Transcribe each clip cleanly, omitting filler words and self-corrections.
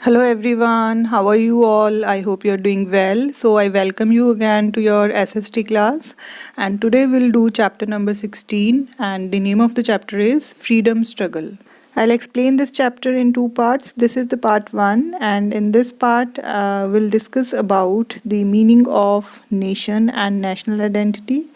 Hello everyone, how are you all? I hope you're doing well. So I welcome you again to your SST class, and today we'll do chapter number 16, and the name of the chapter is Freedom Struggle. I'll explain this chapter in two parts. This is the part 1, and in this part we'll discuss about the meaning of nation and national identity,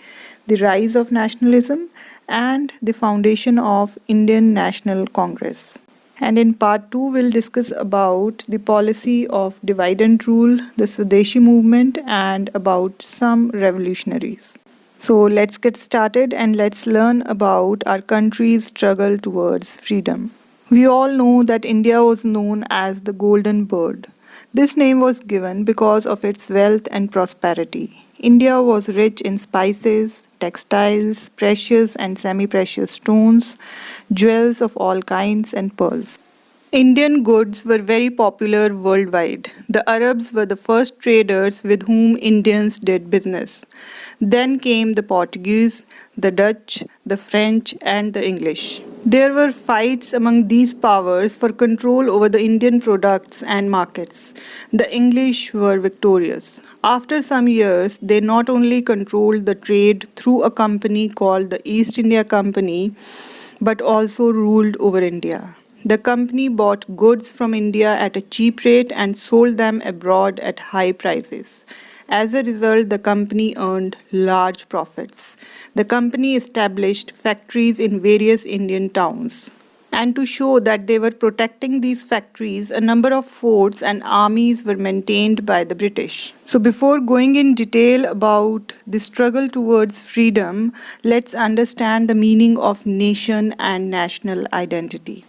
the rise of nationalism, and the foundation of Indian National Congress. And in part 2, we'll discuss about the policy of divide and rule, the Swadeshi movement, and about some revolutionaries. So let's get started and let's learn about our country's struggle towards freedom. We all know that India was known as the Golden Bird. This name was given because of its wealth and prosperity. India was rich in spices, textiles, precious and semi-precious stones, jewels of all kinds, and pearls. Indian goods were very popular worldwide. The Arabs were the first traders with whom Indians did business. Then came the Portuguese, the Dutch, the French, and the English. There were fights among these powers for control over the Indian products and markets. The English were victorious. After some years, they not only controlled the trade through a company called the East India Company, but also ruled over India. The company bought goods from India at a cheap rate and sold them abroad at high prices. As a result, the company earned large profits. The company established factories in various Indian towns. And to show that they were protecting these factories, a number of forts and armies were maintained by the British. So before going in detail about the struggle towards freedom, let's understand the meaning of nation and national identity.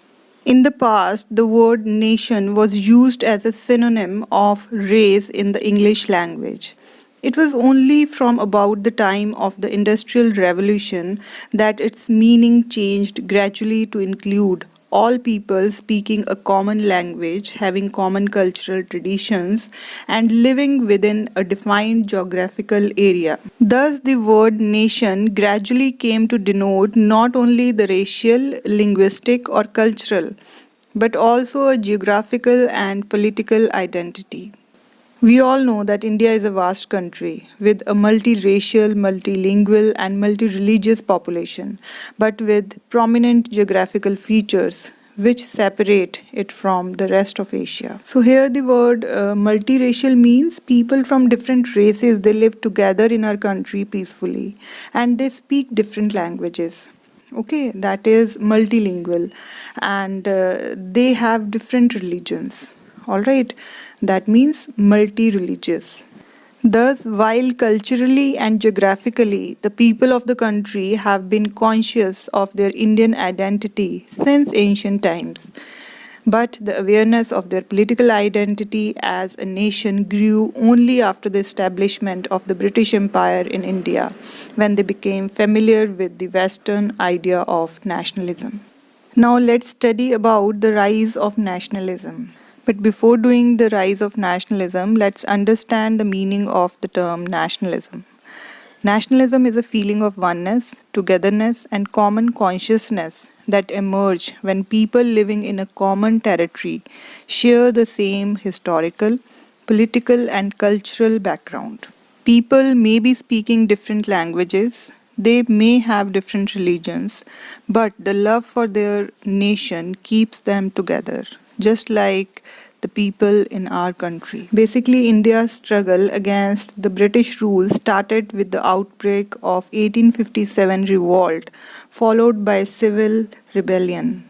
In the past, the word nation was used as a synonym of race in the English language. It was only from about the time of the Industrial Revolution that its meaning changed gradually to include all people speaking a common language, having common cultural traditions, and living within a defined geographical area. Thus, the word nation gradually came to denote not only the racial, linguistic, or cultural, but also a geographical and political identity. We all know that India is a vast country with a multiracial, multilingual, and multireligious population, but with prominent geographical features which separate it from the rest of Asia. So here the word multiracial means people from different races, they live together in our country peacefully and they speak different languages. Okay, that is multilingual, and they have different religions. All right, that means multi-religious. Thus, while culturally and geographically the people of the country have been conscious of their Indian identity since ancient times, but the awareness of their political identity as a nation grew only after the establishment of the British Empire in India, when they became familiar with the Western idea of nationalism. Now let's study about the rise of nationalism. But before doing the rise of nationalism, let's understand the meaning of the term nationalism. Nationalism is a feeling of oneness, togetherness, and common consciousness that emerge when people living in a common territory share the same historical, political, and cultural background. People may be speaking different languages, they may have different religions, but the love for their nation keeps them together, just like the people in our country. Basically, India's struggle against the British rule started with the outbreak of 1857 revolt, followed by civil rebellion.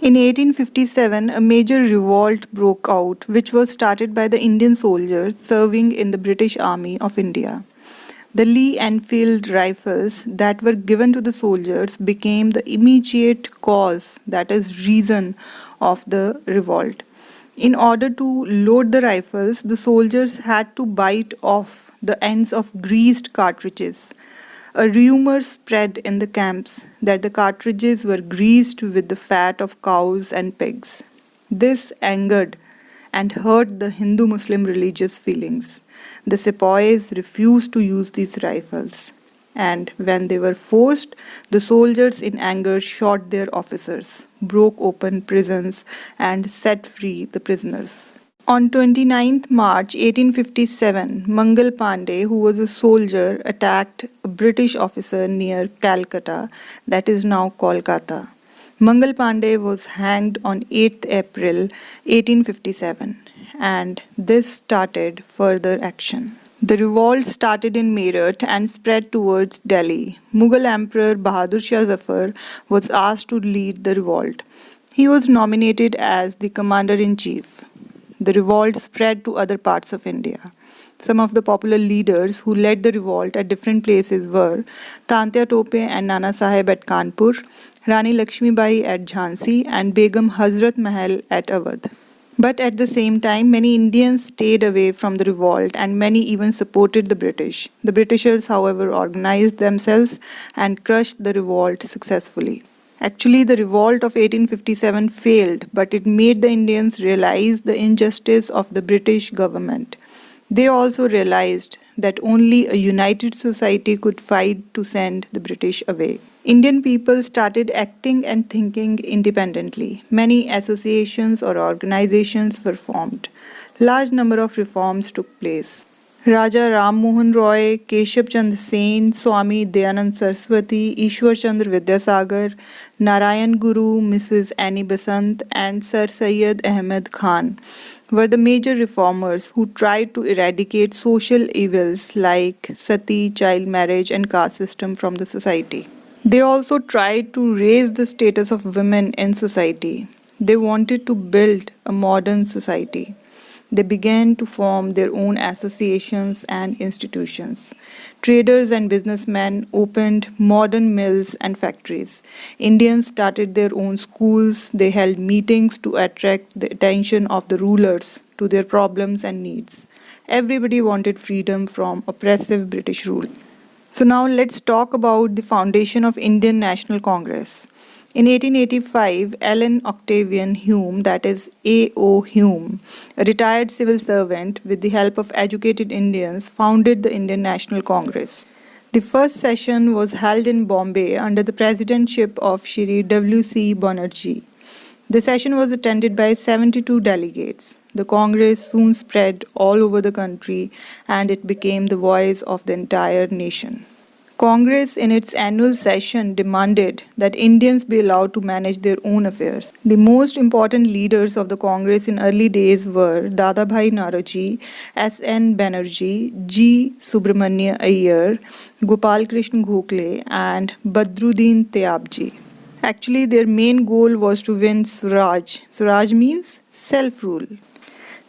In 1857, a major revolt broke out, which was started by the Indian soldiers serving in the British Army of India. The Lee Enfield rifles that were given to the soldiers became the immediate cause, that is, reason of the revolt. In order to load the rifles, the soldiers had to bite off the ends of greased cartridges. A rumor spread in the camps that the cartridges were greased with the fat of cows and pigs. This angered and hurt the Hindu-Muslim religious feelings. The sepoys refused to use these rifles. And when they were forced, the soldiers in anger shot their officers, broke open prisons, and set free the prisoners. On 29th March 1857, Mangal Pandey, who was a soldier, attacked a British officer near Calcutta, that is now Kolkata. Mangal Pandey was hanged on 8th April 1857, and this started further action. The revolt started in Meerut and spread towards Delhi. Mughal Emperor Bahadur Shah Zafar was asked to lead the revolt. He was nominated as the commander-in-chief. The revolt spread to other parts of India. Some of the popular leaders who led the revolt at different places were Tantia Tope and Nana Sahib at Kanpur, Rani Lakshmibai at Jhansi, and Begum Hazrat Mahal at Awadh. But at the same time, many Indians stayed away from the revolt and many even supported the British. The Britishers, however, organized themselves and crushed the revolt successfully. Actually, the revolt of 1857 failed, but it made the Indians realize the injustice of the British government. They also realized that only a united society could fight to send the British away. Indian people started acting and thinking independently. Many associations or organizations were formed. Large number of reforms took place. Raja Ram Mohan Roy, Keshav Chandra Sen, Swami Dayanand Saraswati, Ishwar Chandra Vidyasagar, Narayan Guru, Mrs. Annie Besant, and Sir Syed Ahmed Khan were the major reformers who tried to eradicate social evils like sati, child marriage, and caste system from the society. They also tried to raise the status of women in society. They wanted to build a modern society. They began to form their own associations and institutions. Traders and businessmen opened modern mills and factories. Indians started their own schools. They held meetings to attract the attention of the rulers to their problems and needs. Everybody wanted freedom from oppressive British rule. So now let's talk about the foundation of Indian National Congress. In 1885, Allen Octavian Hume, that is A.O. Hume, a retired civil servant with the help of educated Indians, founded the Indian National Congress. The first session was held in Bombay under the presidentship of Shri W.C. Banerjee. The session was attended by 72 delegates. The Congress soon spread all over the country and it became the voice of the entire nation. Congress in its annual session demanded that Indians be allowed to manage their own affairs. The most important leaders of the Congress in early days were Dadabhai Naoroji, S.N. Banerjee, G. Subramanya Iyer, Gopal Krishna Gokhale, and Badruddin Tyabji. Actually, their main goal was to win Swaraj. Swaraj means self-rule.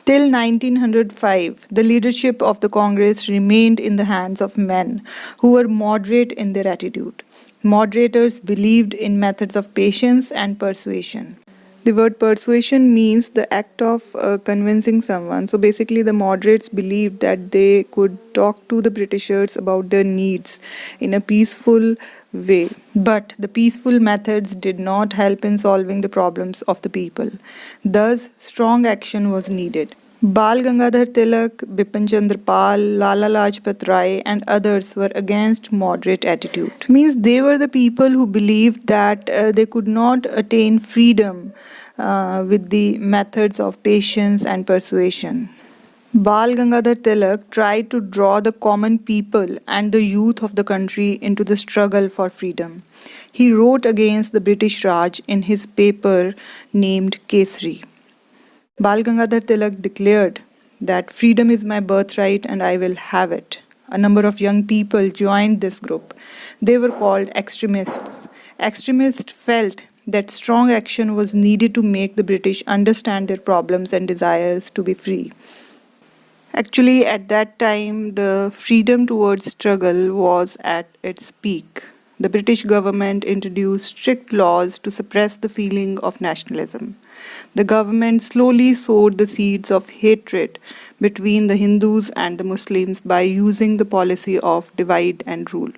Till 1905, the leadership of the Congress remained in the hands of men who were moderate in their attitude. Moderators believed in methods of patience and persuasion. The word persuasion means the act of convincing someone. So basically, the moderates believed that they could talk to the Britishers about their needs in a peaceful way. But the peaceful methods did not help in solving the problems of the people. Thus, strong action was needed. Bal Gangadhar Tilak, Bipin Chandra Pal, Lala Lajpat Rai and others were against moderate attitude. Means they were the people who believed that they could not attain freedom with the methods of patience and persuasion. Bal Gangadhar Tilak tried to draw the common people and the youth of the country into the struggle for freedom. He wrote against the British Raj in his paper named Kesari. Bal Gangadhar Tilak declared that freedom is my birthright and I will have it. A number of young people joined this group. They were called extremists. Extremists felt that strong action was needed to make the British understand their problems and desires to be free. Actually, at that time, the freedom towards struggle was at its peak. The British government introduced strict laws to suppress the feeling of nationalism. The government slowly sowed the seeds of hatred between the Hindus and the Muslims by using the policy of divide and rule.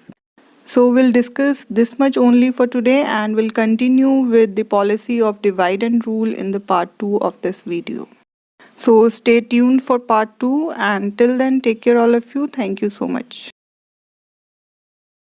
So we'll discuss this much only for today and we'll continue with the policy of divide and rule in the part 2 of this video. So stay tuned for part 2 and till then take care all of you. Thank you so much.